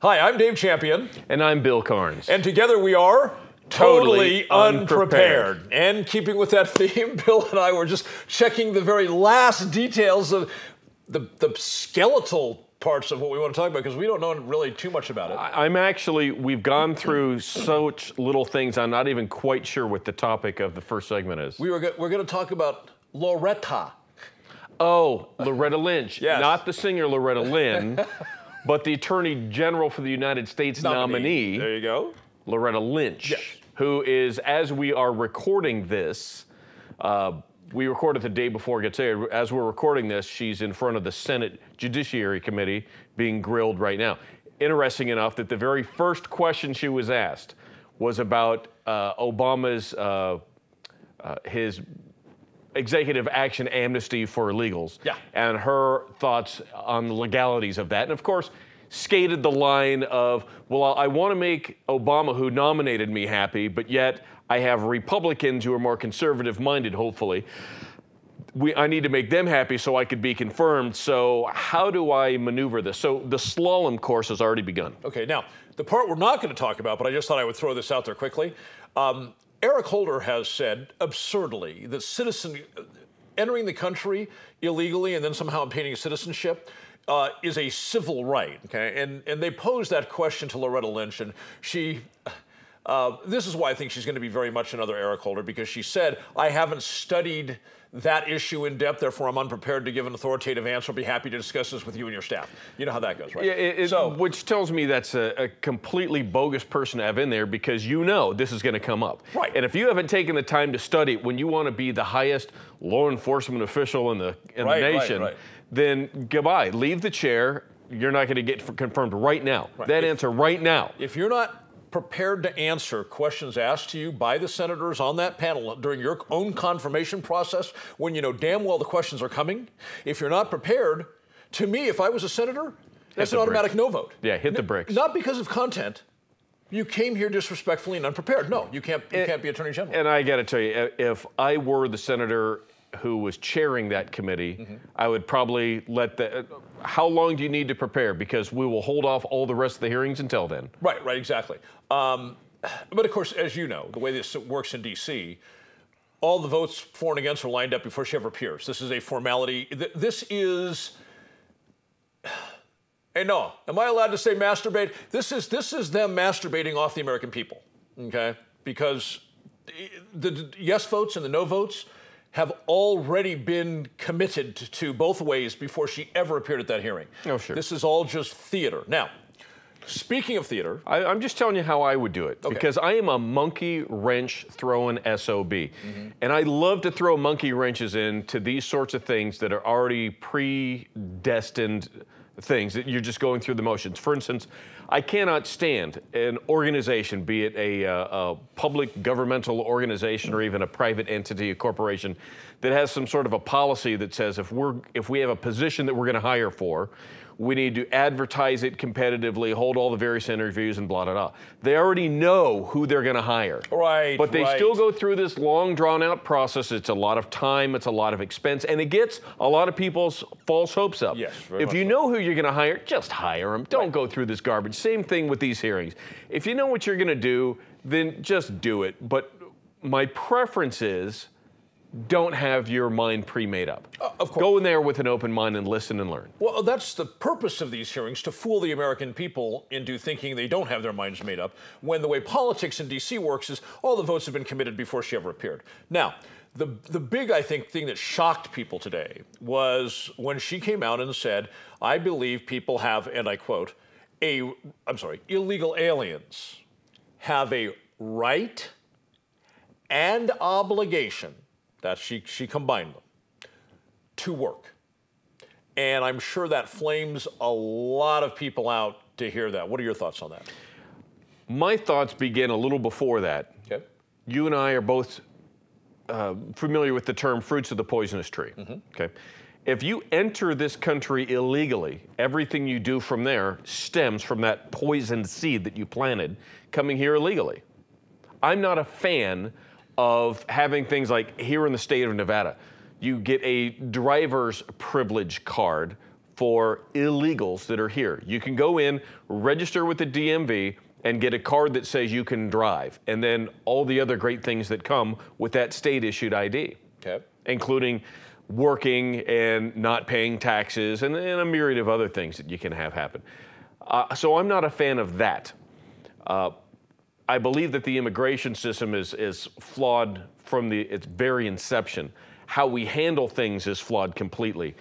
Hi, I'm Dave Champion. And I'm Bill Carns. And together we are Totally Unprepared. And keeping with that theme, Bill and I were just checking the very last details of the skeletal parts of what we want to talk about because we don't know really too much about it. We've gone through such little things, I'm not even quite sure what the topic of the first segment is. We're going to talk about Loretta. Oh, Loretta Lynch. Yes. Not the singer Loretta Lynn, but the Attorney General for the United States nominee. There you go. Loretta Lynch, yes. Who is, as we are recording this, we recorded the day before it gets aired. As we're recording this, she's in front of the Senate Judiciary Committee being grilled right now. Interesting enough that the very first question she was asked was about Obama's, his executive action amnesty for illegals, and her thoughts on the legalities of that. And of course, skated the line of, well, I want to make Obama, who nominated me, happy, but yet I have Republicans who are more conservative-minded, hopefully. I need to make them happy so I could be confirmed. So how do I maneuver this? So the slalom course has already begun. Okay, now, the part we're not going to talk about, but I just thought I would throw this out there quickly. Eric Holder has said, absurdly, that entering the country illegally and then somehow obtaining citizenship is a civil right, okay? And they posed that question to Loretta Lynch, and she, this is why I think she's going to be very much another Eric Holder, because she said, I haven't studied that issue in depth, therefore I'm unprepared to give an authoritative answer. I'll be happy to discuss this with you and your staff. You know how that goes, right? Yeah, which tells me that's a completely bogus person to have in there, because you know this is going to come up. Right. And if you haven't taken the time to study it when you want to be the highest law enforcement official in the nation, then goodbye. Leave the chair. You're not going to get confirmed right now. That answer right now. If you're not prepared to answer questions asked to you by the senators on that panel during your own confirmation process, when you know damn well the questions are coming, if you're not prepared, to me, if I was a senator, that's an automatic no vote. Yeah, hit the bricks. Not because of content. You came here disrespectfully and unprepared. No, you can't be Attorney General. And I got to tell you, if I were the senator who was chairing that committee, I would probably let how long do you need to prepare? Because we will hold off all the rest of the hearings until then. Right, exactly. But of course, as you know, the way this works in D.C., all the votes for and against are lined up before she ever appears. This is a formality. This is, hey, no, am I allowed to say masturbate? This is them masturbating off the American people, okay? Because the yes votes and the no votes have already been committed to both ways before she ever appeared at that hearing. Oh, sure. This is all just theater. Now, speaking of theater, I'm just telling you how I would do it, because I am a monkey wrench throwing SOB. And I love to throw monkey wrenches into these sorts of things that are already predestined things that you're just going through the motions. For instance, I cannot stand an organization, be it a public governmental organization or even a private entity, a corporation, that has some sort of a policy that says if we have a position that we're going to hire for, we need to advertise it competitively, hold all the various interviews, and blah, blah, blah. They already know who they're going to hire. Right, but they still go through this long, drawn-out process. It's a lot of time. It's a lot of expense. And it gets a lot of people's false hopes up. Yes, if you know who you're going to hire, just hire them. Don't go through this garbage. Same thing with these hearings. If you know what you're going to do, then just do it. But my preference is don't have your mind pre-made up. Of course. Go in there with an open mind and listen and learn. Well, that's the purpose of these hearings, to fool the American people into thinking they don't have their minds made up, when the way politics in D.C. works is all the votes have been committed before she ever appeared. Now, the big, I think, thing that shocked people today was when she came out and said, I believe people have, and I quote, illegal aliens have a right and obligation, that she combined them, to work. And I'm sure that flames a lot of people out to hear that. What are your thoughts on that? My thoughts begin a little before that. Okay. You and I are both familiar with the term fruits of the poisonous tree. Okay. If you enter this country illegally, everything you do from there stems from that poisoned seed that you planted coming here illegally. I'm not a fan of having things like here in the state of Nevada, you get a driver's privilege card for illegals that are here. You can go in, register with the DMV, and get a card that says you can drive, and then all the other great things that come with that state-issued ID, including working and not paying taxes and a myriad of other things that you can have happen. So I'm not a fan of that. I believe that the immigration system is flawed from its very inception. How we handle things is flawed completely.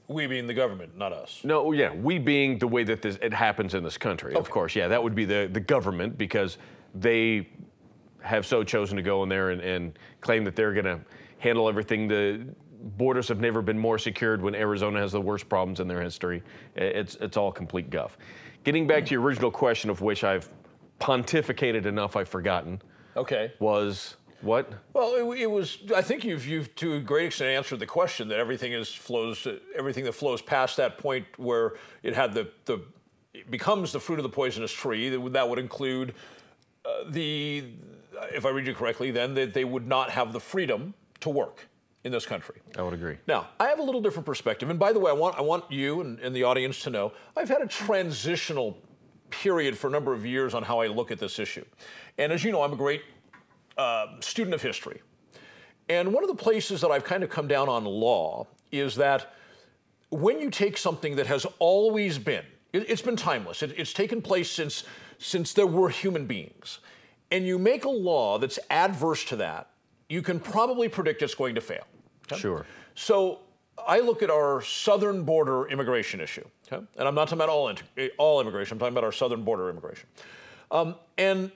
We being the government, not us. No, yeah, we being the way that it happens in this country, of course. Yeah, that would be the government, because they have so chosen to go in there and claim that they're going to handle everything. The borders have never been more secured when Arizona has the worst problems in their history. It's all complete guff. Getting back to your original question, of which I've pontificated enough I've forgotten. Okay. Was what? Well, it was. I think you've to a great extent answered the question that everything that flows past that point where it had it becomes the fruit of the poisonous tree. That would include if I read you correctly, then that they would not have the freedom to work in this country. I would agree. Now, I have a little different perspective, and by the way, I want you and the audience to know I've had a transitional period for a number of years on how I look at this issue, and as you know, I'm a great student of history. And one of the places that I've kind of come down on law is that when you take something that has always been, it's been timeless, it's taken place since there were human beings, and you make a law that's adverse to that, you can probably predict it's going to fail. Okay? Sure. So I look at our southern border immigration issue, okay? And I'm not talking about all immigration, I'm talking about our southern border immigration. And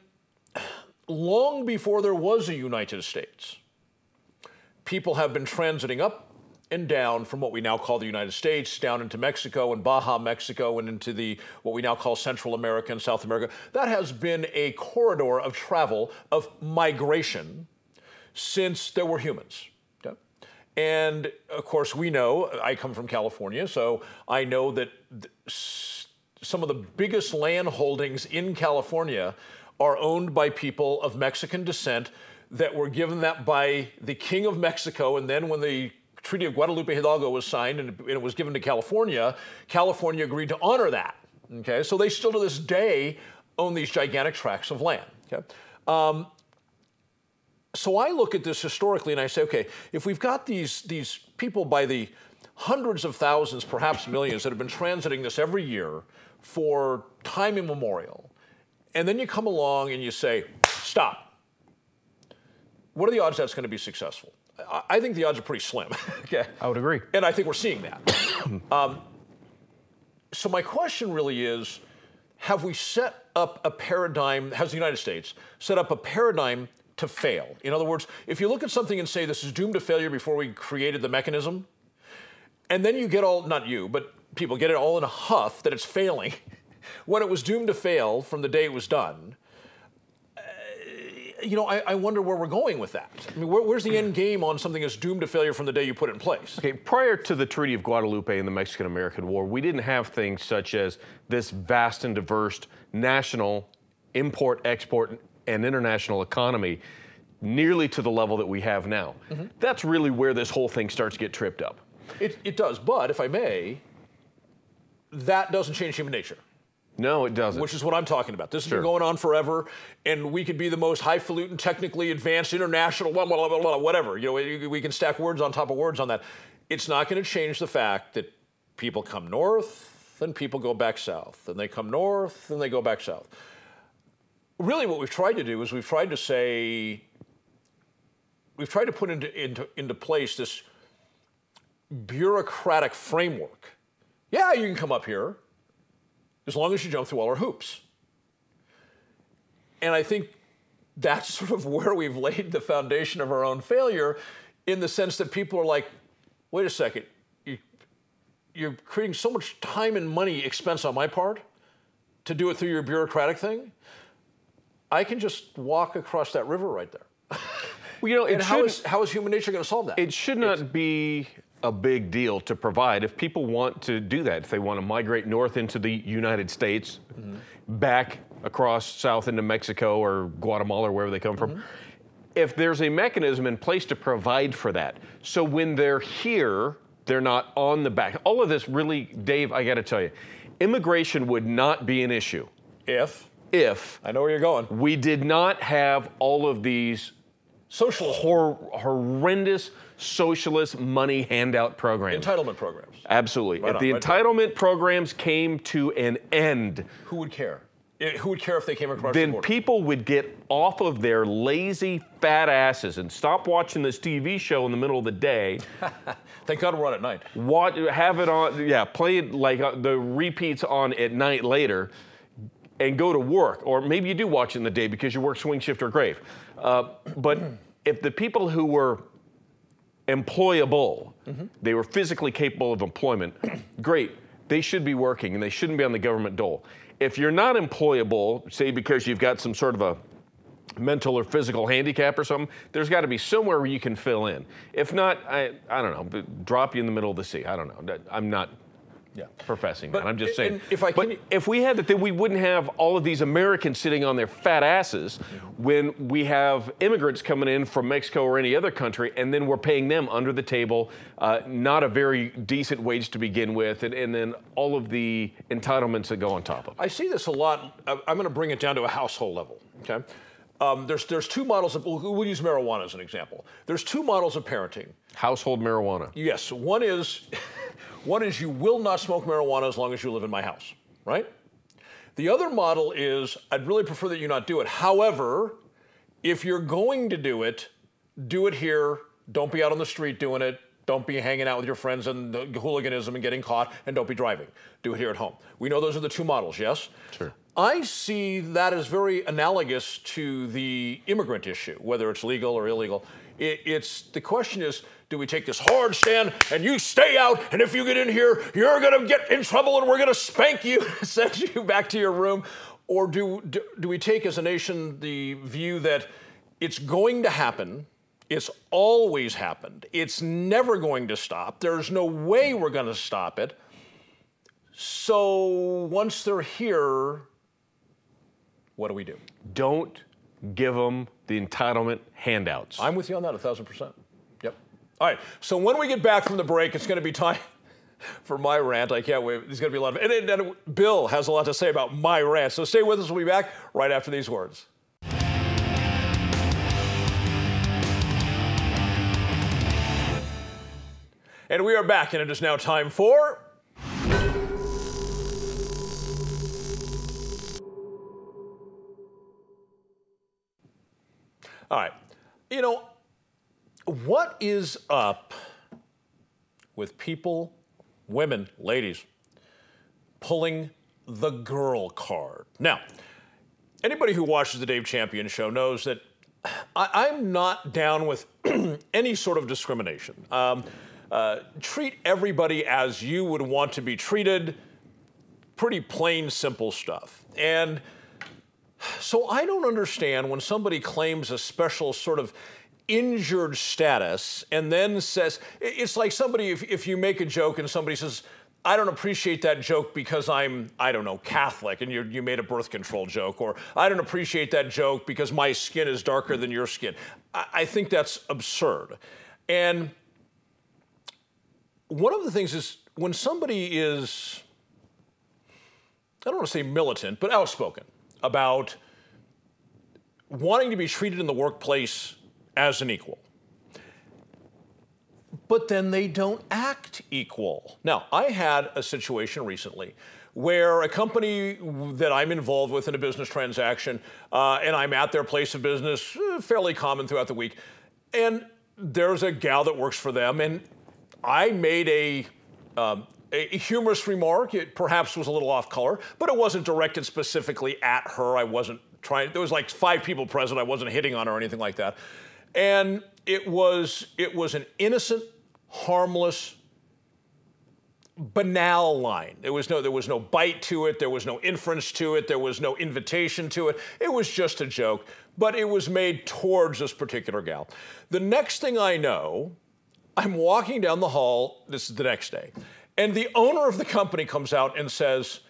long before there was a United States, people have been transiting up and down from what we now call the United States, down into Mexico and Baja Mexico and into what we now call Central America and South America. That has been a corridor of travel, of migration, since there were humans. Okay? And of course, we know, I come from California, so I know that some of the biggest land holdings in California are owned by people of Mexican descent that were given that by the King of Mexico. And then when the Treaty of Guadalupe Hidalgo was signed and it was given to California, California agreed to honor that. Okay, so they still to this day own these gigantic tracts of land. Okay, so I look at this historically and I say, okay, if we've got these people by the hundreds of thousands, perhaps millions, that have been transiting this every year for time immemorial, and then you come along and you say, stop. What are the odds that's going to be successful? I think the odds are pretty slim. Okay, I would agree. And I think we're seeing that. So my question really is, have we set up a paradigm, has the United States set up a paradigm to fail? In other words, if you look at something and say this is doomed to failure before we created the mechanism, and then you get all, not you, but people get it all in a huff that it's failing, when it was doomed to fail from the day it was done, I wonder where we're going with that. I mean, where's the end game on something that's doomed to failure from the day you put it in place? Okay, prior to the Treaty of Guadalupe and the Mexican-American War, we didn't have things such as this vast and diverse national import, export, and international economy nearly to the level that we have now. Mm-hmm. That's really where this whole thing starts to get tripped up. It does, but if I may, that doesn't change human nature. No, it doesn't. Which is what I'm talking about. This has been going on forever, and we could be the most highfalutin, technically advanced, international, blah, blah, blah, blah, whatever. We can stack words on top of words on that. It's not going to change the fact that people come north and people go back south, and they come north and they go back south. Really, what we've tried to do is we've tried to put into place this bureaucratic framework. Yeah, you can come up here, as long as you jump through all our hoops. And I think that's sort of where we've laid the foundation of our own failure, in the sense that people are like, wait a second, you're creating so much time and money expense on my part to do it through your bureaucratic thing. I can just walk across that river right there. Well, and how is human nature going to solve that? It should not be a big deal to provide. If people want to do that, if they want to migrate north into the United States, mm-hmm. back across south into Mexico or Guatemala or wherever they come from, mm-hmm. if there's a mechanism in place to provide for that, so when they're here, They're not on the back. All of this really, Dave, I got to tell you, immigration would not be an issue if I know where you're going. We did not have all of these horrendous socialist money handout programs. Entitlement programs. Absolutely. If the entitlement programs came to an end, who would care? Who would care if they came across the then border? people would get off of their lazy fat asses and stop watching this TV show in the middle of the day. Thank God we're on at night. Have it on, play it like the repeats on at night later, and go to work. Or maybe you do watch it in the day because you work swing shift or grave. But if the people who were employable, they were physically capable of employment, great, they should be working and they shouldn't be on the government dole. If you're not employable, say because you've got some sort of a mental or physical handicap or something, there's got to be somewhere where you can fill in. If not, I don't know, drop you in the middle of the sea. I don't know. I'm not professing that. I'm just saying. If we had that, then we wouldn't have all of these Americans sitting on their fat asses when we have immigrants coming in from Mexico or any other country, and then we're paying them under the table, not a very decent wage to begin with, and then all of the entitlements that go on top of it. I see this a lot. I'm going to bring it down to a household level, okay? There's two models of, we'll use marijuana as an example. There's two models of parenting. Household marijuana. Yes, one is you will not smoke marijuana as long as you live in my house, right? The other model is I'd really prefer that you not do it. However, if you're going to do it here. Don't be out on the street doing it. Don't be hanging out with your friends and the hooliganism and getting caught, and don't be driving. Do it here at home. We know those are the two models, yes? Sure. I see that as very analogous to the immigrant issue, whether it's legal or illegal. The question is, do we take this hard stand and you stay out, and if you get in here, you're going to get in trouble and we're going to spank you, send you back to your room? Or do we take as a nation the view that it's going to happen, it's always happened, it's never going to stop, there's no way we're going to stop it, so once they're here, what do we do? Don't give them the entitlement handouts. I'm with you on that 1,000%. Yep. All right, so when we get back from the break, it's going to be time for my rant. I can't wait. There's going to be a lot of, and Bill has a lot to say about my rant. So stay with us. We'll be back right after these words. And we are back, and it is now time for... All right. You know, what is up with people, women, ladies, pulling the girl card? Now, anybody who watches the Dave Champion Show knows that I'm not down with any sort of discrimination. Treat everybody as you would want to be treated. Pretty plain, simple stuff. And so I don't understand when somebody claims a special sort of injured status and then says, it's like somebody, if you make a joke and somebody says, I don't appreciate that joke because I'm, I don't know, Catholic, and you made a birth control joke, or I don't appreciate that joke because my skin is darker than your skin. I think that's absurd. And one of the things is when somebody is, I don't want to say militant, but outspoken about wanting to be treated in the workplace as an equal, but then they don't act equal. Now, I had a situation recently where a company that I'm involved with in a business transaction, and I'm at their place of business, fairly common throughout the week, and there's a gal that works for them, and I made a humorous remark. It perhaps was a little off color, but it wasn't directed specifically at her. I wasn't trying, there was like 5 people present. I wasn't hitting on her or anything like that. And it was an innocent, harmless, banal line. There was no bite to it. There was no inference to it. There was no invitation to it. It was just a joke, but it was made towards this particular gal. The next thing I know, I'm walking down the hall, this is the next day, and the owner of the company comes out and says,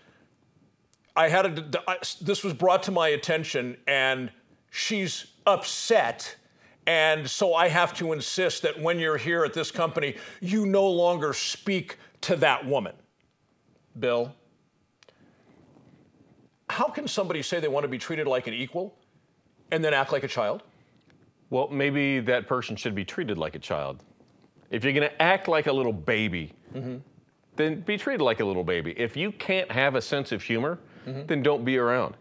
this was brought to my attention, and she's upset, And so I have to insist that when you're here at this company, you no longer speak to that woman. Bill, how can somebody say they want to be treated like an equal and then act like a child? Well, maybe that person should be treated like a child. If you're going to act like a little baby, then be treated like a little baby. If you can't have a sense of humor, then don't be around.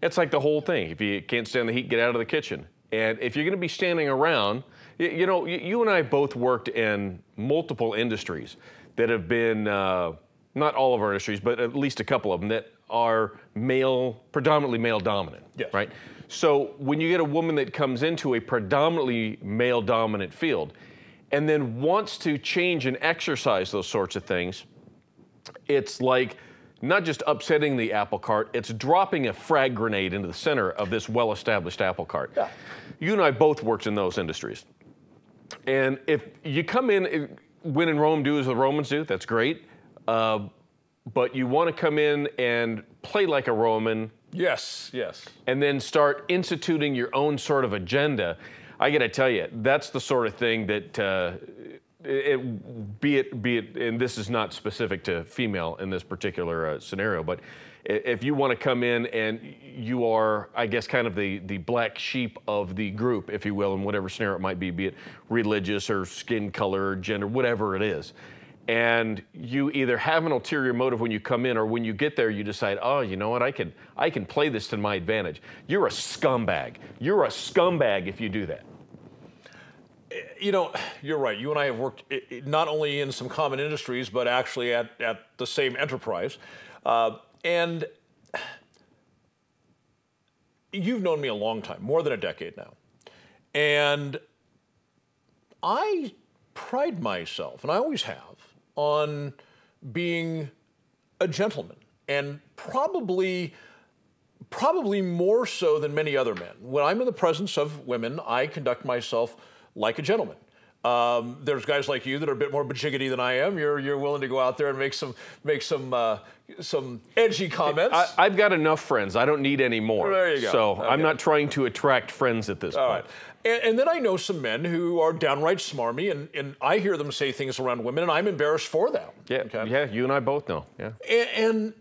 It's like the whole thing. If you can't stand the heat, get out of the kitchen. And if you're going to be standing around, you know, you and I both worked in multiple industries that have been, not all of our industries, but at least a couple of them that are predominantly male dominant, yes. right? So when you get a woman that comes into a predominantly male dominant field and then wants to change and exercise those sorts of things, it's like not just upsetting the apple cart, it's dropping a frag grenade into the center of this well-established apple cart. Yeah. You and I both worked in those industries. And if you come in, when in Rome, do as the Romans do, that's great. But you want to come in and play like a Roman. Yes, yes. And then start instituting your own sort of agenda. I got to tell you, that's the sort of thing that, be it, and this is not specific to female in this particular scenario, but if you want to come in and you are, I guess, kind of the black sheep of the group, if you will, in whatever scenario it might be it religious or skin color, or gender, whatever it is, and you either have an ulterior motive when you come in, or when you get there, you decide, oh, you know what, I can play this to my advantage. You're a scumbag. You're a scumbag if you do that. You know, you're right. You and I have worked not only in some common industries, but actually at the same enterprise. And you've known me a long time, more than a decade now. And I pride myself, and I always have, on being a gentleman, and probably more so than many other men. When I'm in the presence of women, I conduct myself like a gentleman. There's guys like you that are a bit more bajiggity than I am. You're willing to go out there and make some edgy comments. I've got enough friends. I don't need any more. There you go. So okay. I'm not trying to attract friends at this point. Right. And then I know some men who are downright smarmy, and I hear them say things around women, and I'm embarrassed for them. Yeah, okay? Yeah. You and I both know. Yeah. And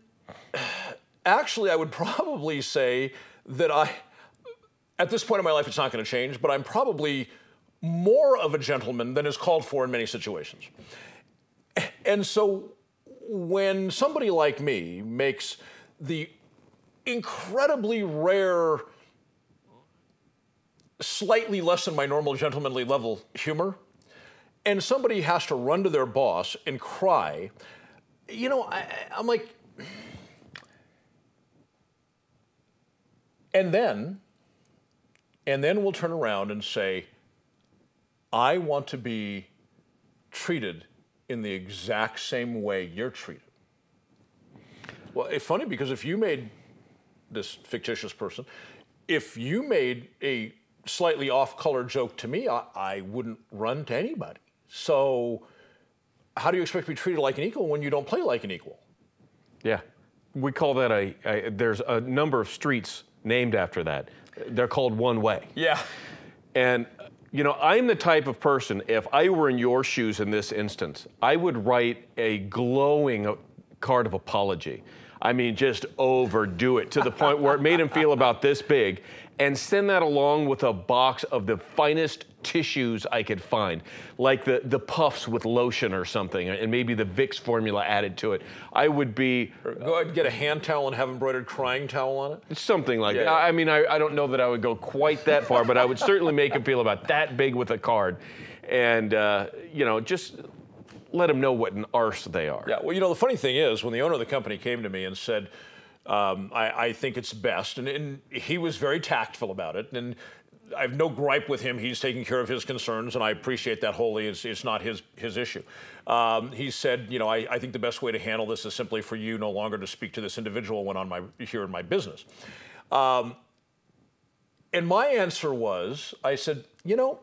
actually, I would probably say that at this point in my life, it's not going to change, but I'm probably more of a gentleman than is called for in many situations. And so when somebody like me makes the incredibly rare, slightly less than my normal gentlemanly level humor, and somebody has to run to their boss and cry, you know, I'm like, and then we'll turn around and say, I want to be treated in the exact same way you're treated. Well, it's funny because if you made this fictitious person, if you made a slightly off-color joke to me, I wouldn't run to anybody. So how do you expect to be treated like an equal when you don't play like an equal? Yeah. We call that there's a number of streets named after that. They're called One Way. Yeah. And you know, I'm the type of person, if I were in your shoes in this instance, I would write a glowing card of apology. I mean, just overdo it to the point where it made him feel about this big, and send that along with a box of the finest tissues I could find, like the puffs with lotion or something, and maybe the Vicks formula added to it. I would be... Or go ahead and get a hand towel and have embroidered crying towel on it? Something like that. I mean, I don't know that I would go quite that far, but I would certainly make him feel about that big with a card. And, you know, just let them know what an arse they are. Yeah, well, you know, the funny thing is, when the owner of the company came to me and said, I think it's best, and he was very tactful about it, and I have no gripe with him. He's taking care of his concerns, and I appreciate that wholly. It's not his issue. He said, you know, I think the best way to handle this is simply for you no longer to speak to this individual when here in my business. And my answer was, I said, you know,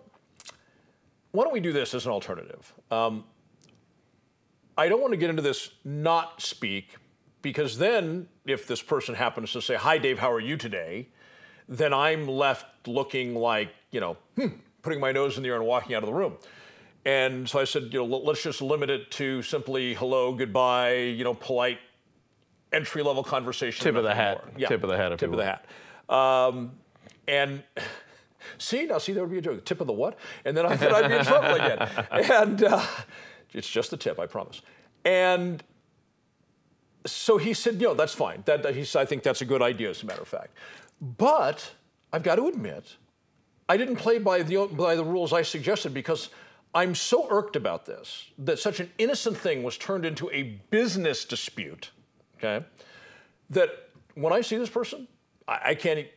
why don't we do this as an alternative? I don't want to get into this not speak, because then if this person happens to say, hi, Dave, how are you today? Then I'm left looking like, you know, putting my nose in the air and walking out of the room. And so I said, let's just limit it to simply hello, goodbye, polite entry-level conversation. Tip of the hat. Yeah. Tip of the hat. Tip of the hat. And see, there would be a joke. Tip of the what? And then I'd be in trouble again. And it's just the tip, I promise. And so he said, that's fine. He said, I think that's a good idea, as a matter of fact. But I've got to admit, I didn't play by the rules I suggested, because I'm so irked about this, that such an innocent thing was turned into a business dispute, okay, that when I see this person, I can't.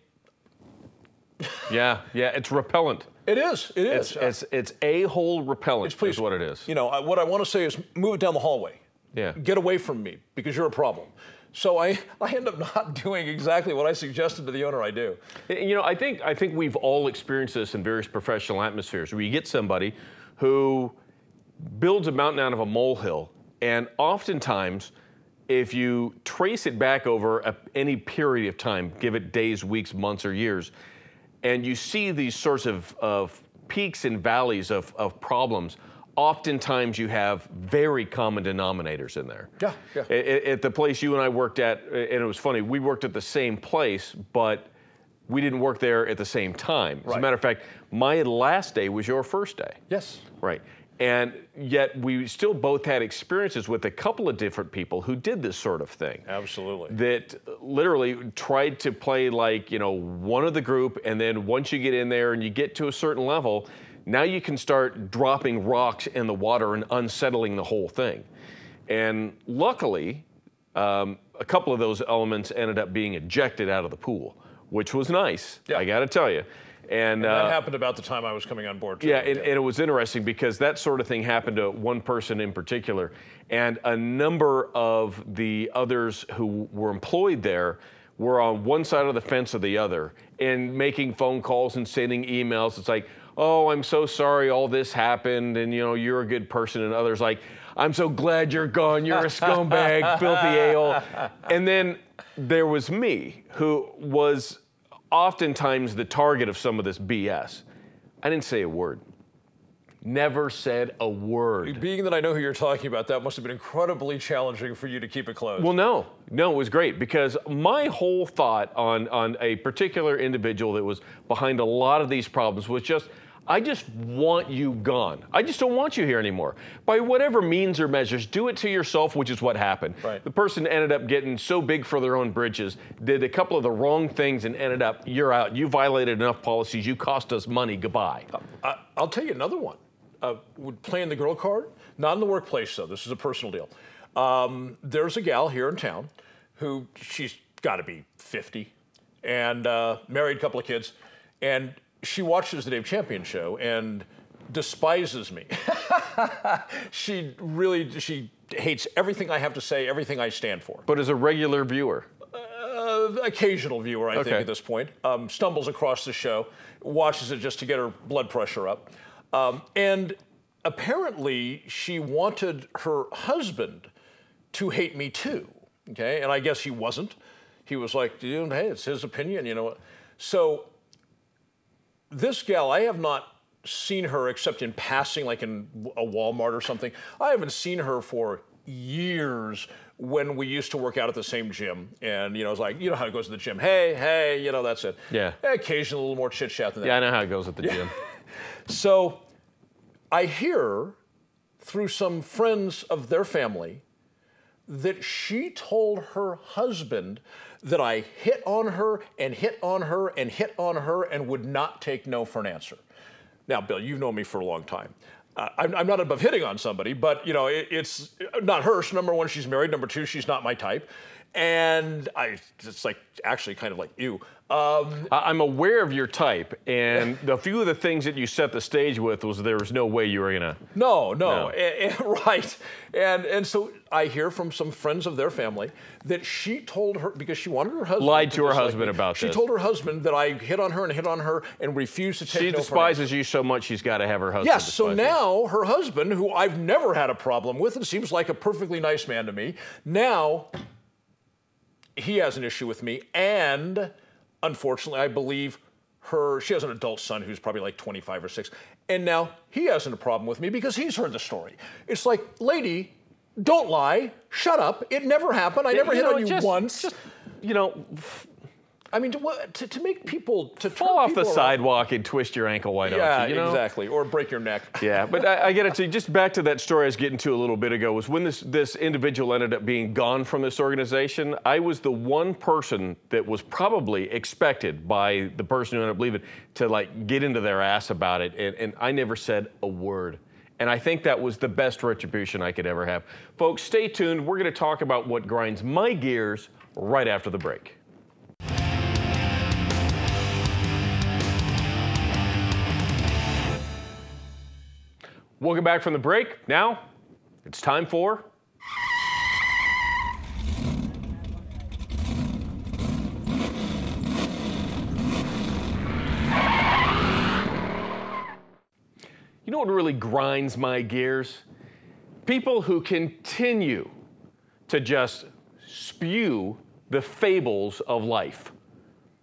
Yeah, it's repellent. It is. It's a-hole repellent. Is what it is. What I want to say is move it down the hallway. Yeah. Get away from me, because you're a problem. So I end up not doing exactly what I suggested to the owner I do. I think we've all experienced this in various professional atmospheres, where you get somebody who builds a mountain out of a molehill, and oftentimes, if you trace it back over any period of time, give it days, weeks, months, or years, and you see these sorts of peaks and valleys of problems, oftentimes you have very common denominators in there. Yeah. At the place you and I worked at, and it was funny, we worked at the same place, but we didn't work there at the same time. As a matter of fact, my last day was your first day. Yes. Right. And yet we still both had experiences with a couple of different people who did this sort of thing. Absolutely. That literally tried to play like, one of the group, and then once you get in there and you get to a certain level, now you can start dropping rocks in the water and unsettling the whole thing. And luckily, a couple of those elements ended up being ejected out of the pool, which was nice, I got to tell you. And that happened about the time I was coming on board, too. Yeah, and it was interesting, because that sort of thing happened to one person in particular, and a number of the others who were employed there were on one side of the fence or the other, and making phone calls and sending emails. It's like, oh, I'm so sorry all this happened, and you're a good person, and others like, I'm so glad you're gone, you're a scumbag, filthy a-hole. And then there was me, who was oftentimes the target of some of this BS. I didn't say a word. Never said a word. Being that I know who you're talking about, that must have been incredibly challenging for you to keep it closed. Well, no, it was great, because my whole thought on a particular individual that was behind a lot of these problems was just, I just want you gone. I just don't want you here anymore. By whatever means or measures, do it to yourself, which is what happened. Right. The person ended up getting so big for their own britches, did a couple of the wrong things, and ended up, you're out. You violated enough policies. You cost us money. Goodbye. I'll tell you another one. Playing the girl card, not in the workplace, though. This is a personal deal. There's a gal here in town who, she's got to be 50, and married, a couple of kids, and she watches the Dave Champion show and despises me. She hates everything I have to say, everything I stand for. But as a regular viewer? Occasional viewer, I think, at this point. Stumbles across the show, watches it just to get her blood pressure up. And apparently she wanted her husband to hate me too, okay? And I guess he wasn't. He was like, hey, it's his opinion, So this gal, I have not seen her except in passing, like in a Walmart or something. I haven't seen her for years when we used to work out at the same gym. And, it's like, how it goes to the gym. Hey, that's it. Yeah. Occasionally a little more chit-chat than that. Yeah, I know how it goes at the gym. So I hear through some friends of their family that she told her husband that I hit on her and hit on her and hit on her and would not take no for an answer. Now, Bill, you've known me for a long time. I'm not above hitting on somebody, but, it's not her. So number one, she's married. Number two, she's not my type. And it's like actually kind of like you. I'm aware of your type, and a few of the things that you set the stage with was there was no way you were gonna. No. Right. And so I hear from some friends of their family that she told her, because she wanted her husband. Lied to her husband about this. She told her husband that I hit on her and refused to take no for an answer. She despises you so much she's got to have her husband. Yes, so now her husband, who I've never had a problem with and seems like a perfectly nice man to me, now he has an issue with me, and unfortunately, I believe she has an adult son who's probably like 25 or 6, and now he hasn't a problem with me because he's heard the story. It's like, lady, don't lie, shut up, it never happened, I never hit on you once. You know, I mean, to make people to fall off the sidewalk and twist your ankle, why don't you? Yeah, You know? exactly, or break your neck. Yeah, but I get it. So just back to that story I was getting to a little bit ago was when this individual ended up being gone from this organization. I was the one person that was probably expected by the person who ended up leaving to like get into their ass about it, and I never said a word. And I think that was the best retribution I could ever have. Folks, stay tuned. We're going to talk about what grinds my gears right after the break. Welcome back from the break. Now, it's time for... You know what really grinds my gears? People who continue to just spew the fables of life.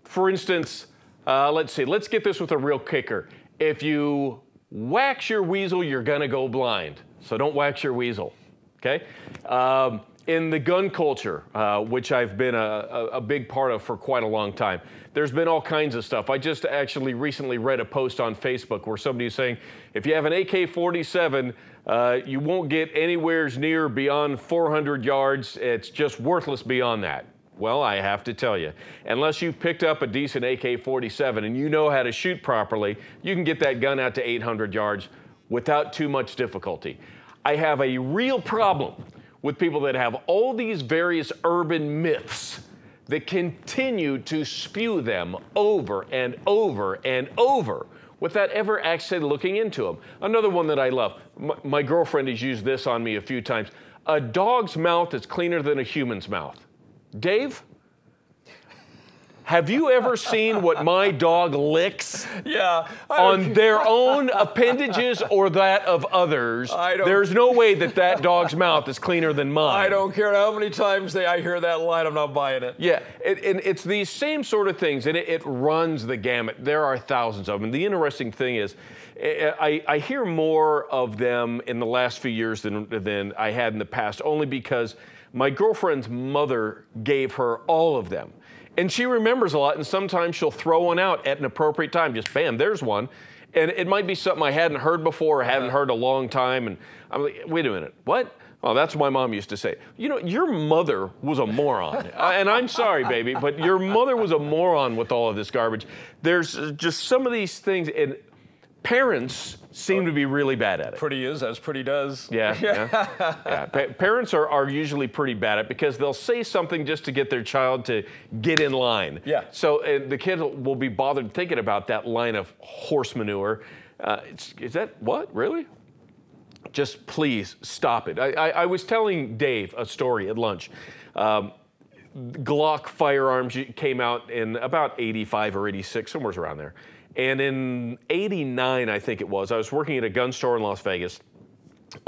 For instance, let's get this with a real kicker. If you wax your weasel, you're gonna go blind. So don't wax your weasel, okay? In the gun culture, which I've been a big part of for quite a long time, there's been all kinds of stuff. I just actually recently read a post on Facebook where somebody is saying, if you have an AK-47, you won't get anywhere near beyond 400 yards. It's just worthless beyond that. Well, I have to tell you, unless you've picked up a decent AK-47 and you know how to shoot properly, you can get that gun out to 800 yards without too much difficulty. I have a real problem with people that have all these various urban myths that continue to spew them over and over and over without ever actually looking into them. Another one that I love, my girlfriend has used this on me a few times. A dog's mouth is cleaner than a human's mouth. Dave, have you ever seen what my dog licks on their own appendages or that of others? There's no way that dog's mouth is cleaner than mine. I don't care how many times I hear that line, I'm not buying it. Yeah, and it's these same sort of things, and it runs the gamut. There are thousands of them. The interesting thing is, I hear more of them in the last few years than I had in the past, only because my girlfriend's mother gave her all of them. And she remembers a lot, and sometimes she'll throw one out at an appropriate time. Just bam, there's one. And it might be something I hadn't heard before or hadn't heard a long time. And I'm like, wait a minute, what? Oh, that's what my mom used to say. You know, your mother was a moron. And I'm sorry, baby, but your mother was a moron with all of this garbage. There's just some of these things, and parents seem to be really bad at it. Pretty is as pretty does. Yeah. Parents are usually pretty bad at it because they'll say something just to get their child to get in line. Yeah. So the kid will be bothered thinking about that line of horse manure. Is that what, really? Just please stop it. I was telling Dave a story at lunch. Glock firearms came out in about 85 or 86, somewhere around there. And in 89, I think it was, I was working at a gun store in Las Vegas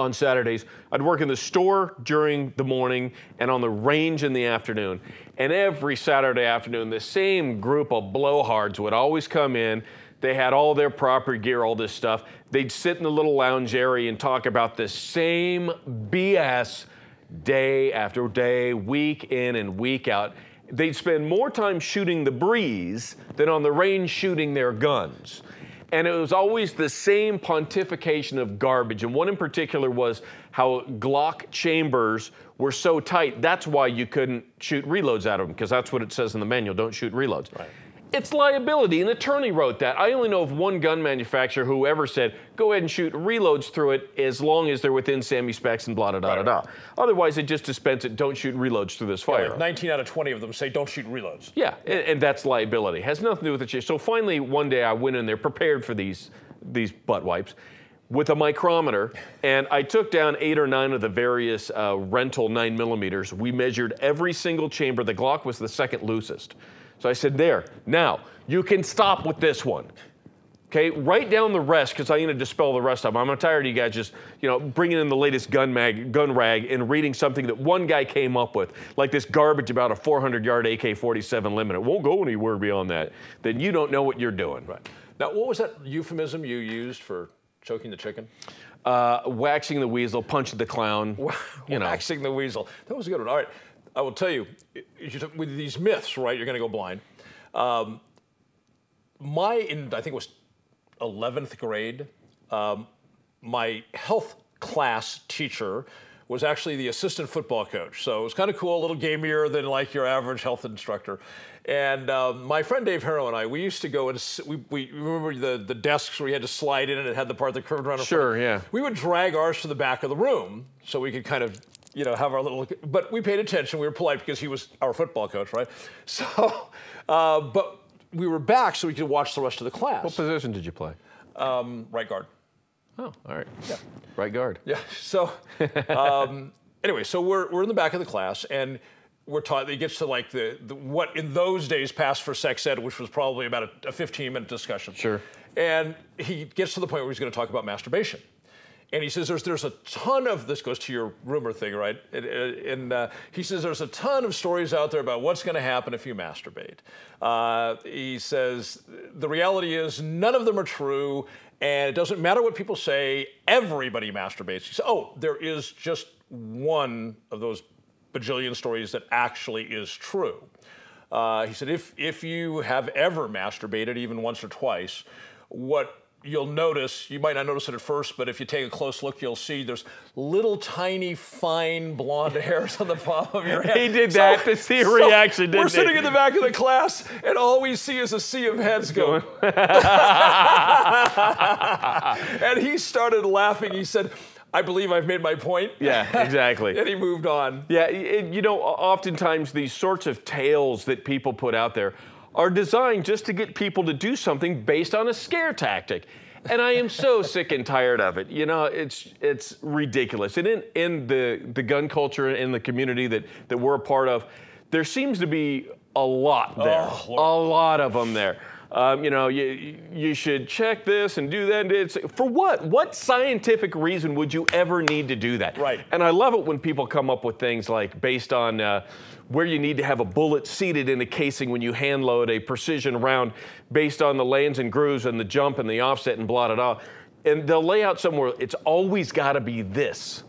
on Saturdays. I'd work in the store during the morning and on the range in the afternoon. And every Saturday afternoon, the same group of blowhards would always come in. They had all their proper gear, all this stuff. They'd sit in the little lounge area and talk about the same BS day after day, week in and week out. They'd spend more time shooting the breeze than on the range shooting their guns. And it was always the same pontification of garbage. And one in particular was how Glock chambers were so tight, that's why you couldn't shoot reloads out of them, because that's what it says in the manual, don't shoot reloads. Right. It's liability. An attorney wrote that. I only know of one gun manufacturer who ever said, go ahead and shoot reloads through it as long as they're within SAMI specs and blah, da, da, da, da. Otherwise, they just dispense it, don't shoot reloads through this fire. Like 19 out of 20 of them say, don't shoot reloads. Yeah, and that's liability. It has nothing to do with the chase. So finally, one day I went in there prepared for these butt wipes with a micrometer, and I took down 8 or 9 of the various rental 9mm. We measured every single chamber. The Glock was the second loosest. So I said, there, now, you can stop with this one. Okay, write down the rest because I'm going to dispel the rest of them. I'm tired of you guys just, bringing in the latest gun rag and reading something that one guy came up with, like this garbage about a 400-yard AK-47 limit. It won't go anywhere beyond that. Then you don't know what you're doing. Right. Now, what was that euphemism you used for choking the chicken? Waxing the weasel, punching the clown. Waxing the weasel. That was a good one. All right, I will tell you, with these myths, right? You're going to go blind. I think it was 11th grade, my health class teacher was actually the assistant football coach. So it was kind of cool, a little gamier than like your average health instructor. And my friend Dave Harrow and I, we used to go and we remember the desks where you had to slide in and it had the part that curved around. Sure, yeah. We would drag ours to the back of the room so we could kind of, have our little, but we paid attention. We were polite because he was our football coach, right? So, but we were back so we could watch the rest of the class. What position did you play? Right guard. Oh, all right. Yeah. Right guard. Yeah. So anyway, so we're in the back of the class and we're taught. It gets to like the what in those days passed for sex ed, which was probably about a 15-minute discussion. Sure. And he gets to the point where he's going to talk about masturbation. And he says there's a ton of, this goes to your rumor thing, right? And he says there's a ton of stories out there about what's going to happen if you masturbate. He says the reality is none of them are true, and it doesn't matter what people say, everybody masturbates. He says, there is just one of those bajillion stories that actually is true. He said if you have ever masturbated, even once or twice, what you'll notice, you might not notice it at first, but if you take a close look, you'll see there's little tiny fine blonde hairs on the palm of your head. He did that to see a reaction, didn't he? We're sitting in the back of the class, and all we see is a sea of heads going. And he started laughing. He said, I believe I've made my point. Yeah, exactly. And he moved on. Yeah, oftentimes these sorts of tales that people put out there are designed just to get people to do something based on a scare tactic. And I am so sick and tired of it. It's ridiculous. And in the gun culture in the community that we're a part of, there seems to be a lot there. Oh, a lot of them there. You should check this and do that. For what? What scientific reason would you ever need to do that? Right. And I love it when people come up with things like based on where you need to have a bullet seated in a casing when you hand load a precision round based on the lands and grooves and the jump and the offset and blah, blah, blah. And they'll lay out somewhere, it's always got to be this.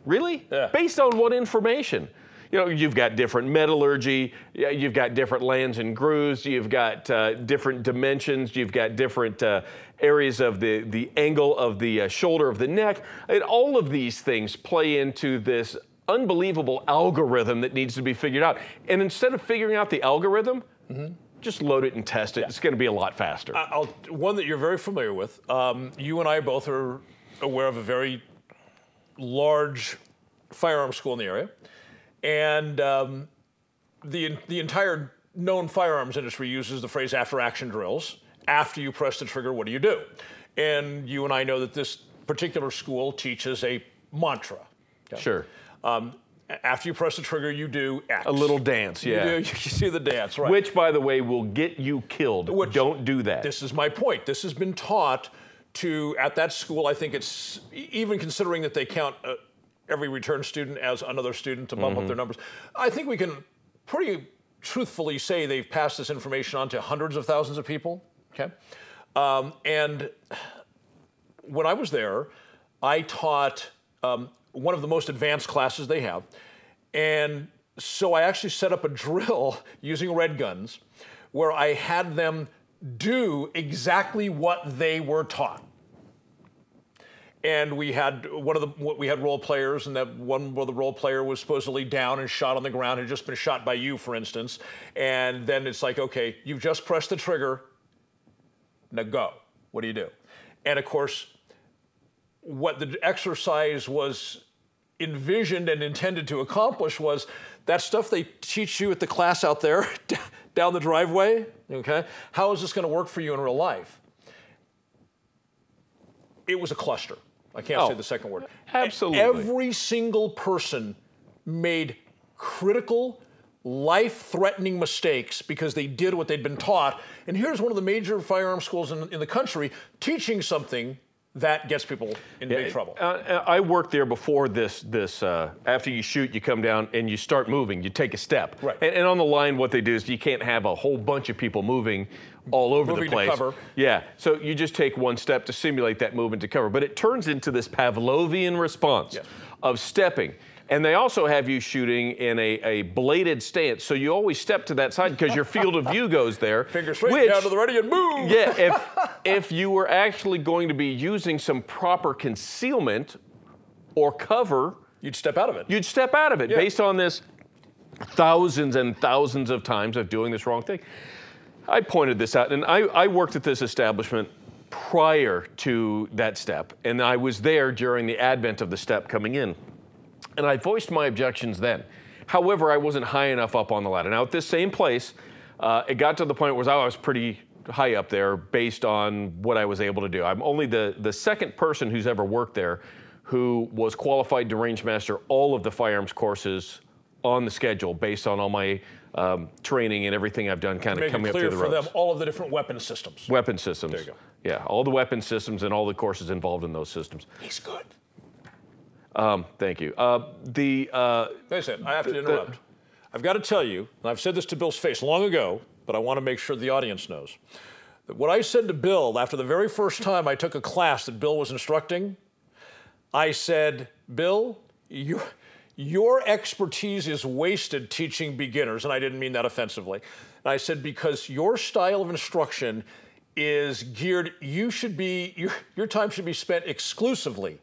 Really? Yeah. Based on what information? You've got different metallurgy, you've got different lands and grooves, you've got different dimensions, you've got different areas of the angle of the shoulder of the neck. And all of these things play into this unbelievable algorithm that needs to be figured out. And instead of figuring out the algorithm, just load it and test it. Yeah. It's going to be a lot faster. One that you're very familiar with. You and I both are aware of a very large firearms school in the area. And the entire known firearms industry uses the phrase after-action drills. After you press the trigger, what do you do? And you and I know that this particular school teaches a mantra. Okay? Sure. After you press the trigger, you do X. A little dance, yeah. You see the dance, right. Which, by the way, will get you killed. Don't do that. This is my point. This has been taught at that school. I think it's, even considering that they count every return student as another student to bump up their numbers, I think we can pretty truthfully say they've passed this information on to hundreds of thousands of people, okay? And when I was there, I taught one of the most advanced classes they have. And so I actually set up a drill using red guns where I had them do exactly what they were taught. And we had role players, and that one where the role player was supposedly down and shot on the ground, had just been shot by you, for instance. And then it's like, okay, you've just pressed the trigger, now go. What do you do? And of course, what the exercise was envisioned and intended to accomplish was that stuff they teach you at the class out there down the driveway, okay? How is this going to work for you in real life? It was a cluster. I can't say the second word. Absolutely. Every single person made critical, life-threatening mistakes because they did what they'd been taught. And here's one of the major firearms schools in the country teaching something that gets people in big trouble. I worked there before this. After you shoot, you come down and you start moving. You take a step. Right. And on the line, what they do is you can't have a whole bunch of people moving all over the place. To cover. Yeah. So you just take one step to simulate that movement to cover. But it turns into this Pavlovian response of stepping. And they also have you shooting in a bladed stance, so you always step to that side because your field of view goes there. Finger straight down to the ready and move. Yeah, if you were actually going to be using some proper concealment or cover, you'd step out of it. You'd step out of it based on this thousands and thousands of times of doing this wrong thing. I pointed this out, and I worked at this establishment prior to that step, and I was there during the advent of the step coming in. And I voiced my objections then. However, I wasn't high enough up on the ladder. Now, at this same place, it got to the point where I was pretty high up there based on what I was able to do. I'm only the second person who's ever worked there who was qualified to range master all of the firearms courses on the schedule based on all my training and everything I've done kind of coming up through the ropes. Make it clear for them all of the different weapon systems. Weapon systems. There you go. Yeah, all the weapon systems and all the courses involved in those systems. He's good. Thank you. Wait a second, I have to interrupt. I've got to tell you, and I've said this to Bill's face long ago, but I want to make sure the audience knows, that what I said to Bill after the very first time I took a class that Bill was instructing, I said, Bill, your expertise is wasted teaching beginners, and I didn't mean that offensively. And I said, because your style of instruction is geared, your time should be spent exclusively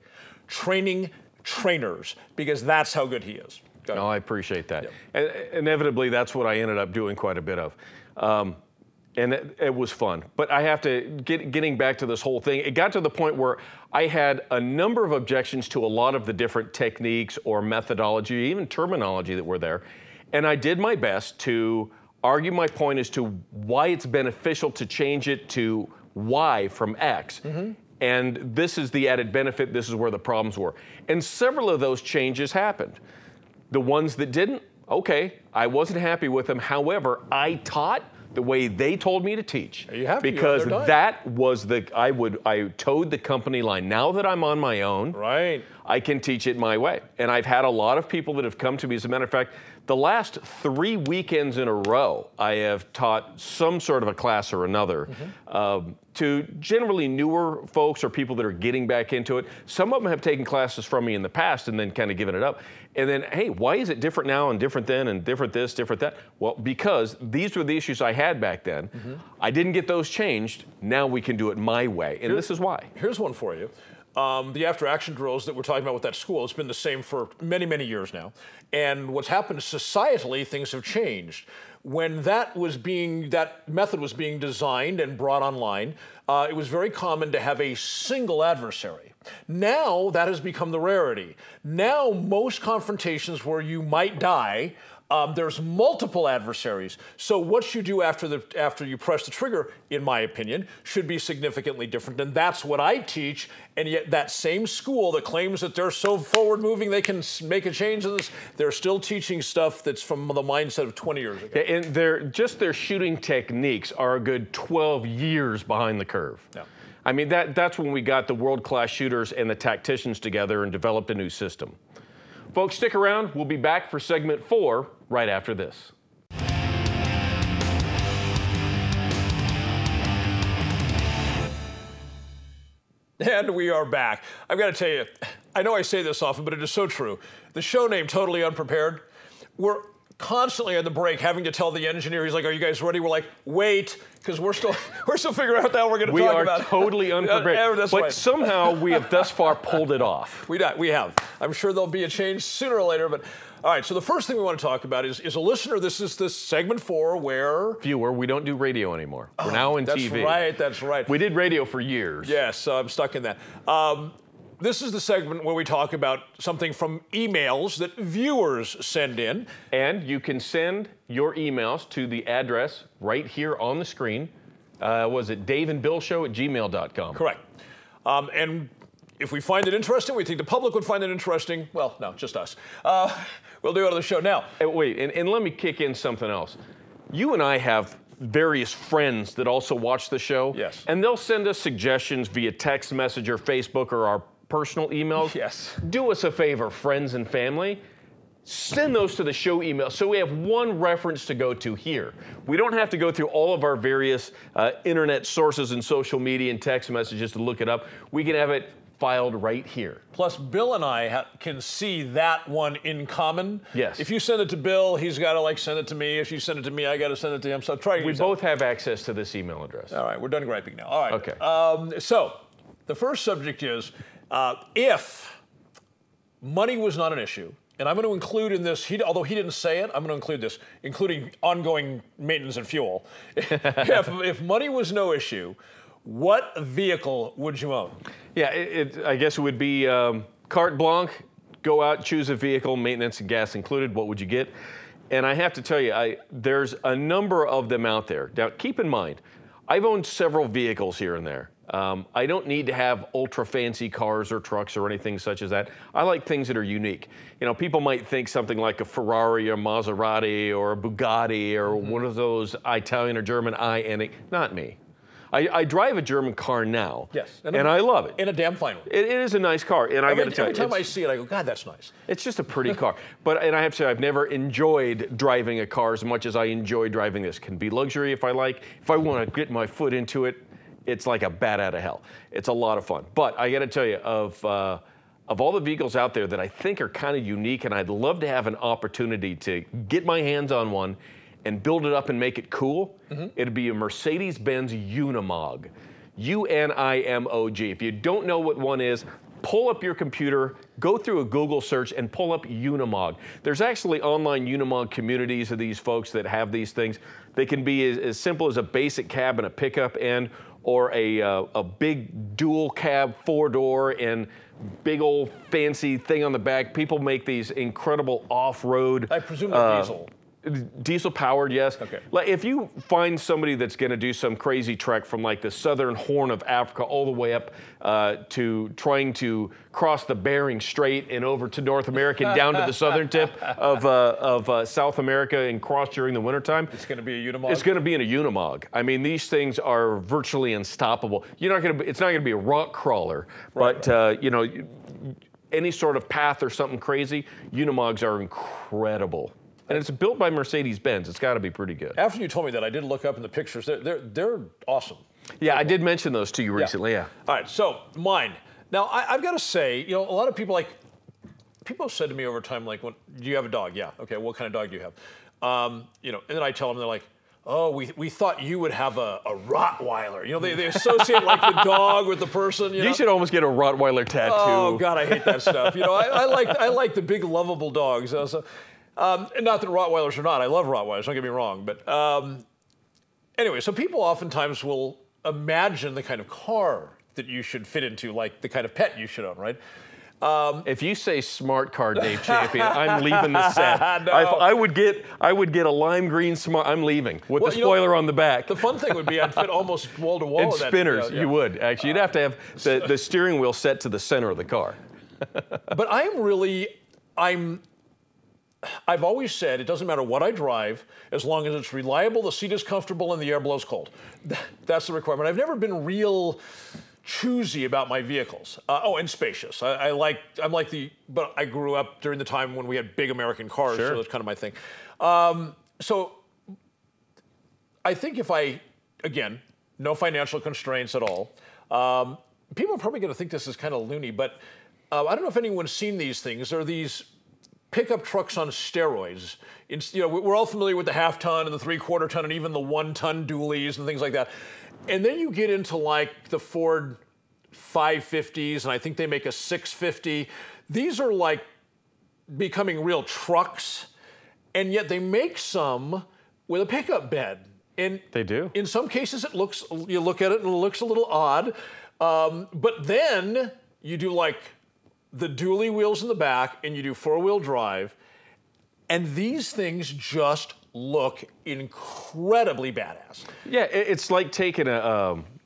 training trainers, because that's how good he is. No, I appreciate that. Yep. And inevitably, that's what I ended up doing quite a bit of. And it was fun. But I have to, getting back to this whole thing, it got to the point where I had a number of objections to a lot of the different techniques or methodology, even terminology that were there. And I did my best to argue my point as to why it's beneficial to change it to Y from X. Mm-hmm. And this is the added benefit, this is where the problems were. And several of those changes happened. The ones that didn't, okay, I wasn't happy with them. However, I taught the way they told me to teach. Because that was I towed the company line. Now that I'm on my own, right, I can teach it my way. And I've had a lot of people that have come to me. As a matter of fact, the last 3 weekends in a row, I have taught some sort of a class or another to generally newer folks or people that are getting back into it. Some of them have taken classes from me in the past and then kind of given it up. And then, hey, why is it different now and different then and different this, different that? Well, because these were the issues I had back then. Mm-hmm. I didn't get those changed. Now we can do it my way. And this is why. Here's one for you. The after-action drills that we're talking about with that school, it's been the same for many, many years now. And what's happened is societally, things have changed. When that method was being designed and brought online, it was very common to have a single adversary. Now that has become the rarity. Now most confrontations where you might die, there's multiple adversaries. So what you do after you press the trigger, in my opinion, should be significantly different. And that's what I teach. And yet that same school that claims that they're so forward moving they can make a change in this, they're still teaching stuff that's from the mindset of 20 years ago. Yeah, and their shooting techniques are a good 12 years behind the curve. Yeah. I mean, that's when we got the world-class shooters and the tacticians together and developed a new system. Folks, stick around. We'll be back for segment 4 right after this. And we are back. I've got to tell you, I know I say this often, but it is so true. The show name, Totally Unprepared, we're constantly on the break having to tell the engineer, he's like, are you guys ready? We're like, wait, because we're still figuring out what the hell we're going to talk about. We are totally unprepared. But right. Somehow we have thus far pulled it off. We have. I'm sure there'll be a change sooner or later, but all right, so the first thing we want to talk about is a listener. This is this segment 4 where... Viewer, we don't do radio anymore. We're now in TV. That's right. We did radio for years. Yes, I'm stuck in that. This is the segment where we talk about something from emails that viewers send in. And you can send your emails to the address right here on the screen. Was it daveandbillshow@gmail.com? Correct. And if we find it interesting, we think the public would find it interesting. Well, no, just us. We'll do it on the show now. Hey, wait, and let me kick in something else. You and I have various friends that also watch the show. Yes. And they'll send us suggestions via text message or Facebook or our personal emails. Yes. Do us a favor, friends and family. Send those to the show email so we have one reference to go to here. We don't have to go through all of our various internet sources and social media and text messages to look it up. We can have it filed right here. Plus, Bill and I can see that one in common. Yes. If you send it to Bill, he's got to send it to me. If you send it to me, I got to send it to him. So try. We both have access to this email address. All right, we're done griping now. All right. Okay. So the first subject is if money was not an issue. And I'm going to include in this, although he didn't say it, I'm going to include this, including ongoing maintenance and fuel. if money was no issue, what vehicle would you own? Yeah, I guess it would be carte blanche, go out, choose a vehicle, maintenance and gas included, what would you get? And I have to tell you, there's a number of them out there. Now, keep in mind, I've owned several vehicles here and there. I don't need to have ultra fancy cars or trucks or anything such as that. I like things that are unique. You know, people might think something like a Ferrari or Maserati or a Bugatti or one of those Italian or German not me. I drive a German car now, yes, and I love it. And a damn fine one. It is a nice car, and I got to tell you, every time I see it, I go, God, that's nice. It's just a pretty car. And I have to say, I've never enjoyed driving a car as much as I enjoy driving this. Can be luxury if I like. If I want to get my foot into it, it's like a bat out of hell. It's a lot of fun. But I got to tell you, of all the vehicles out there that I think are kind of unique, and I'd love to have an opportunity to get my hands on one and build it up and make it cool, it'd be a Mercedes-Benz Unimog. UNIMOG. If you don't know what one is, pull up your computer, go through a Google search, and pull up Unimog. There's actually online Unimog communities of these folks that have these things. They can be as simple as a basic cab and a pickup end, or a big dual cab 4-door and big old fancy thing on the back. People make these incredible off-road. I presume they're diesel. Diesel powered, yes. Okay. Like if you find somebody that's going to do some crazy trek from like the southern horn of Africa all the way up to trying to cross the Bering Strait and over to North America and down to the southern tip of South America and cross during the wintertime. It's going to be a Unimog? It's going to be in a Unimog. I mean, these things are virtually unstoppable. It's not going to be a rock crawler, right. But you know, any sort of path or something crazy, Unimogs are incredible. And it's built by Mercedes-Benz. It's got to be pretty good. After you told me that, I did look up in the pictures. They're awesome. Yeah, I did mention those to you recently, yeah. All right, so mine. Now, I've got to say, you know, a lot of people have said to me over time, like, do you have a dog? Yeah. Okay, what kind of dog do you have? You know, and then I tell them, they're like, oh, we thought you would have a Rottweiler. You know, they associate like the dog with the person. You know? should almost get a Rottweiler tattoo. Oh God, I hate that stuff. You know, I like the big lovable dogs. And not that Rottweilers are not. I love Rottweilers, don't get me wrong. But anyway, so people oftentimes will imagine the kind of car that you should fit into, like the kind of pet you should own, right? If you say smart car, Dave Champion, I'm leaving the set. No. I would get a lime green smart. I'm leaving with the spoiler on the back. The fun thing would be I'd fit almost wall to wall. And spinners, you would actually. You'd have to have the steering wheel set to the center of the car. But I've always said it doesn't matter what I drive, as long as it's reliable, the seat is comfortable, and the air blows cold. That's the requirement. I've never been real choosy about my vehicles. And spacious. But I grew up during the time when we had big American cars, sure. So that's kind of my thing. So I think again, no financial constraints at all. People are probably going to think this is kind of loony, but I don't know if anyone's seen these things. There are these pickup trucks on steroids. You know, we're all familiar with the half-ton and the three-quarter ton and even the one-ton dualies and things like that. And then you get into like the Ford 550s, and I think they make a 650. These are like becoming real trucks, and yet they make some with a pickup bed. And they do. In some cases, you look at it and it looks a little odd. But then you do like the dually wheels in the back, and you do four-wheel drive, and these things just look incredibly badass. Yeah, it's like taking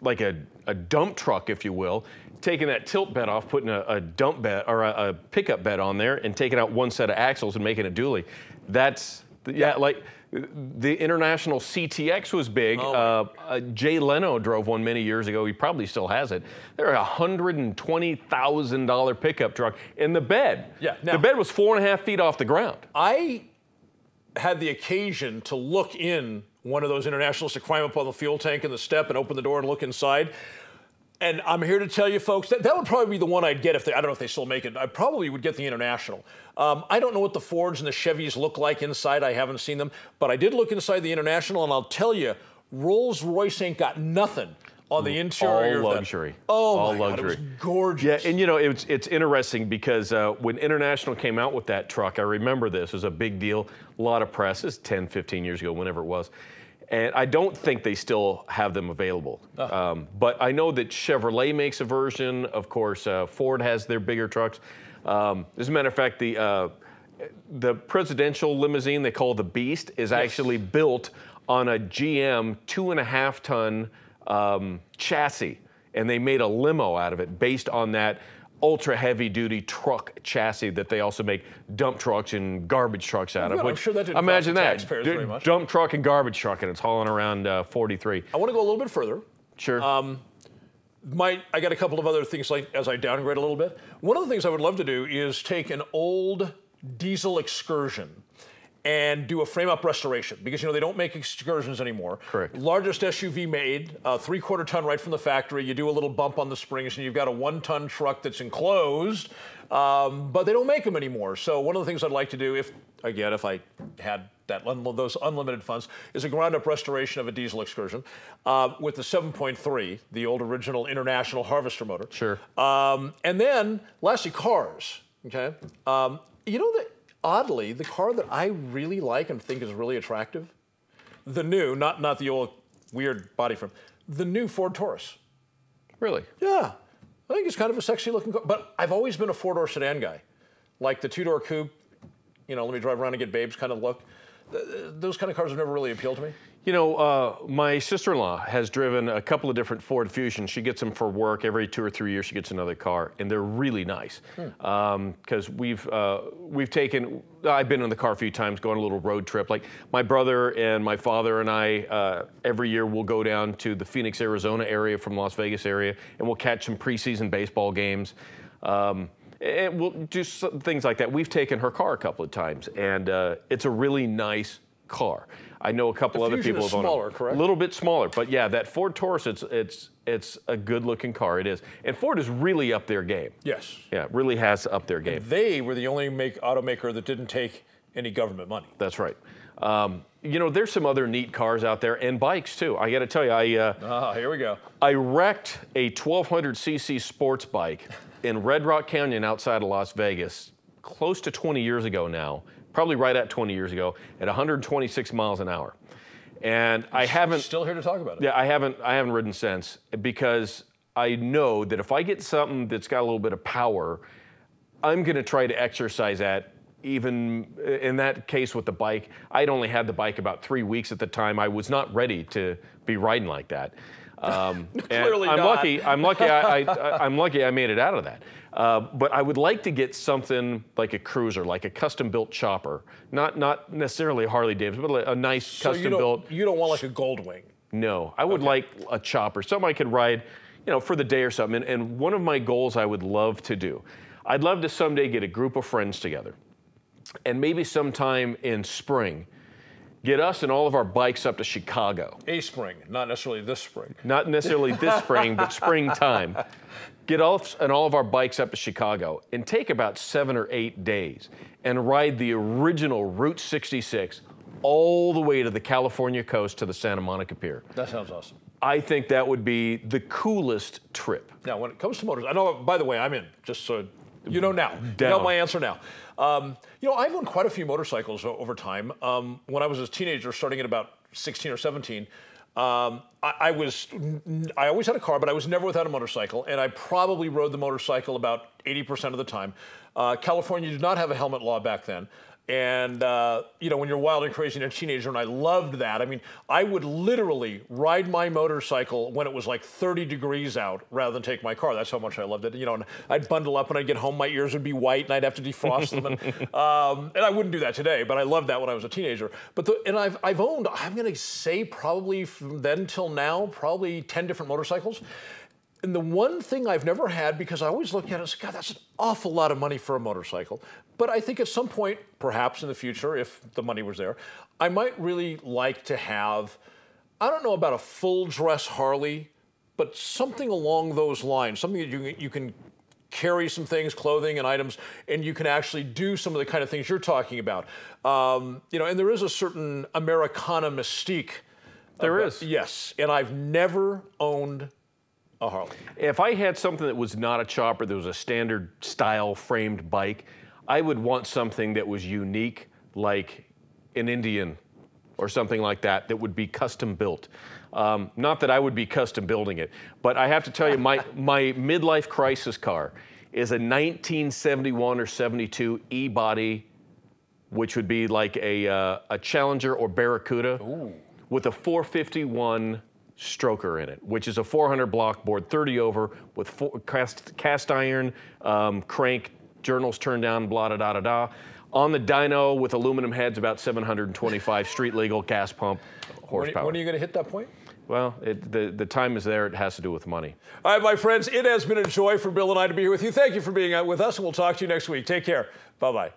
like a dump truck, if you will, taking that tilt bed off, putting a dump bed or a pickup bed on there, and taking out one set of axles and making a dually. That's like the International CTX was big. Jay Leno drove one many years ago. He probably still has it. They're a $120,000 pickup truck, and the bed. Yeah, the bed was 4.5 feet off the ground. I had the occasion to look in one of those Internationals, to climb up on the fuel tank and the step and open the door and look inside. And I'm here to tell you, folks, that would probably be the one I'd get if they, I don't know if they still make it. I probably would get the International. I don't know what the Fords and the Chevys look like inside. I haven't seen them. But I did look inside the International, and I'll tell you, Rolls-Royce ain't got nothing on the interior. All luxury. Oh, all my luxury. God, it was gorgeous. Yeah, and you know, it's interesting because when International came out with that truck, I remember this. It was a big deal. A lot of press. It's 10, 15 years ago, whenever it was. And I don't think they still have them available. But I know that Chevrolet makes a version. Of course, Ford has their bigger trucks. As a matter of fact, the presidential limousine they call the Beast is actually built on a GM 2.5-ton chassis. And they made a limo out of it based on that ultra heavy duty truck chassis that they also make dump trucks and garbage trucks out of. I'm sure that didn't imagine cost the that. taxpayers very much. Dump truck and garbage truck, and it's hauling around 43. I want to go a little bit further. Sure. I got a couple of other things like as I downgrade a little bit. One of the things I would love to do is take an old diesel Excursion and do a frame-up restoration, because you know they don't make Excursions anymore. Correct. Largest SUV made, 3/4 ton right from the factory. You do a little bump on the springs, and you've got a 1-ton truck that's enclosed, but they don't make them anymore. So one of the things I'd like to do, if I had those unlimited funds, is a ground-up restoration of a diesel Excursion with the 7.3, the old original International Harvester motor. Sure. And then, lastly, cars. Okay. You know that. Oddly, the car that I really like and think is really attractive, the new, not the old weird body frame, the new Ford Taurus. Really? Yeah. I think it's kind of a sexy looking car, but I've always been a four-door sedan guy. Like the two-door coupe, you know, let me drive around and get babes kind of look. Those kind of cars have never really appealed to me. You know, my sister-in-law has driven a couple of different Ford Fusions. She gets them for work. Every 2 or 3 years, she gets another car, and they're really nice. Because we've taken, I've been in the car a few times, going on a little road trip. Like my brother and my father and I, every year we'll go down to the Phoenix, Arizona area from Las Vegas area, and we'll catch some preseason baseball games. And we'll do things like that. We've taken her car a couple of times, and it's a really nice car. I know a couple other people have owned it. Smaller, correct? A little bit smaller, but yeah, that Ford Taurus, it's a good-looking car. It is, and Ford is really up their game. Yes. Yeah, really has up their game. They were the only automaker that didn't take any government money. That's right. You know, there's some other neat cars out there and bikes too. I got to tell you, here we go. I wrecked a 1200cc sports bike in Red Rock Canyon outside of Las Vegas, close to 20 years ago now. Probably right at 20 years ago, at 126 miles an hour. And I haven't... Still here to talk about it. Yeah, I haven't ridden since, because I know that if I get something that's got a little bit of power, I'm gonna try to exercise that. Even in that case with the bike, I'd only had the bike about 3 weeks at the time. I was not ready to be riding like that. Clearly I'm not. lucky. I'm lucky. I'm lucky I made it out of that. But I would like to get something like a cruiser, like a custom-built chopper, not necessarily a Harley Davidson, but a nice custom-built. You don't want like a Goldwing. No, I would like a chopper, something I could ride, you know, for the day or something. And one of my goals I would love to do, I'd love to someday get a group of friends together, and maybe sometime in spring, get us and all of our bikes up to Chicago. A spring, not necessarily this spring. Not necessarily this spring, but springtime. Get us and all of our bikes up to Chicago and take about 7 or 8 days and ride the original Route 66 all the way to the California coast to the Santa Monica Pier. That sounds awesome. I think that would be the coolest trip. Now, when it comes to motors, I know, by the way, I'm in, just so you know now. Down. You know my answer now. You know, I've owned quite a few motorcycles over time. When I was a teenager, starting at about 16 or 17, I always had a car, but I was never without a motorcycle, and I probably rode the motorcycle about 80% of the time. California did not have a helmet law back then. And, you know, when you're wild and crazy and a teenager, and I loved that. I mean, I would literally ride my motorcycle when it was like 30 degrees out rather than take my car. That's how much I loved it. You know, and I'd bundle up when I'd get home, my ears would be white and I'd have to defrost them. And I wouldn't do that today, but I loved that when I was a teenager. But I've owned, I'm going to say probably from then till now, probably 10 different motorcycles. And the one thing I've never had, because I always look at it and say, God, that's an awful lot of money for a motorcycle. But I think at some point, perhaps in the future, if the money was there, I might really like to have, I don't know about a full dress Harley, but something along those lines, something that you can carry some things, clothing and items, and you can actually do some of the kind of things you're talking about. You know, and there is a certain Americana mystique. There is. Yes, and I've never owned a Harley. If I had something that was not a chopper, that was a standard style framed bike, I would want something that was unique, like an Indian or something like that, that would be custom built. Not that I would be custom building it, but I have to tell you, my midlife crisis car is a 1971 or 72 E-body, which would be like a Challenger or Barracuda. Ooh. With a 451 stroker in it, which is a 400 block board, 30 over, with cast iron, crank, journals turned down, blah, da, da, da, da. On the dyno with aluminum heads, about 725 street legal gas pump horsepower. When are you going to hit that point? Well, the time is there. It has to do with money. All right, my friends, it has been a joy for Bill and I to be here with you. Thank you for being out with us, and we'll talk to you next week. Take care. Bye-bye.